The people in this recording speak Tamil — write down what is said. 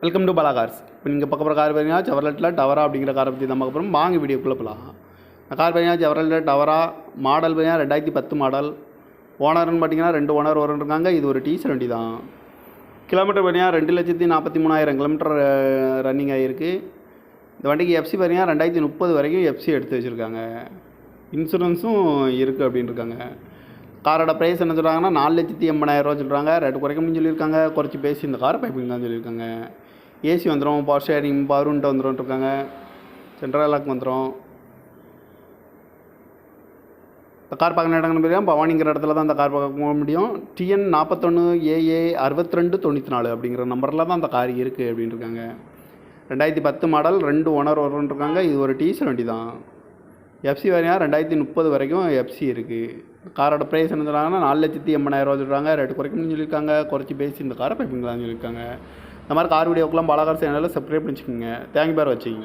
Welcome to Bala cars. இப்போ நீங்கள் பார்க்க போகிற கார் பார்த்தீங்கன்னா செவர்லெட்டில் டவரா அப்படிங்கிற காரை பற்றி தான் பார்க்க போகிறோம். வாங்க வீடியோக்குள்ளே போகலாம். இந்த கார் பார்த்தீங்கன்னா செவர்லெட் டவரா மாடல் பார்த்தீங்கன்னா 2010 மாடல். ஓனர்னு பார்த்தீங்கன்னா 2 ஓனர் இருக்காங்க. இது ஒரு டீசல் வண்டி தான். கிலோமீட்டர் பார்த்தீங்கன்னா 2,43,000 கிலோமீட்டர் ரன்னிங் ஆகிருக்கு. இந்த வண்டிக்கு எஃப்சி பார்த்தீங்கன்னா 2030 வரைக்கும் எஃப்சி எடுத்து வச்சுருக்காங்க. இன்சூரன்ஸும் இருக்குது அப்படின்னு இருக்காங்க. காரோட ப்ரைஸ் என்ன சொல்கிறாங்கன்னா 4,80,000 சொல்கிறாங்க. ரேட்டு குறைக்கணும்னு சொல்லியிருக்காங்க. குறைச்சி பேசி இந்த காரை பைப்பிங் தான் சொல்லியிருக்காங்க. ஏசி வந்துடும், பவர் ஷேரிங், பவர் விண்டோ வந்துடும் இருக்காங்க. சென்ட்ரல் லாக் வந்துடும். இந்த கார் பார்க்குற இடங்கள்னு பார்த்தீங்கன்னா பவானிங்கிற இடத்துல தான் அந்த கார் பார்க்க போக முடியும். TN 41AA 6294 அப்படிங்கிற நம்பரில் தான் அந்த கார் இருக்குது அப்படின்னு இருக்காங்க. 2010 மாடல், 2 ஓனர் இருக்காங்க. இது ஒரு டீசல் வண்டி தான். எஃப்சி வரையா 2030 வரைக்கும் எஃப்சி இருக்குது. காரோட ப்ரைஸ் என்ன சொல்கிறாங்கன்னா 4,80,000 சொல்கிறாங்க. ரேட்டு குறைக்கணும்னு சொல்லியிருக்காங்க. குறைச்சி பேசி இந்த காரை பைப்பிங்களான்னு சொல்லியிருக்காங்க. இந்த மாதிரி கார் வீடியோக்கெல்லாம் பாலா கார் சேனலில் சப்ஸ்கிரைப் பண்ணிச்சுக்கோங்க. தேங்க்யூ ஃபார் வாட்சிங்.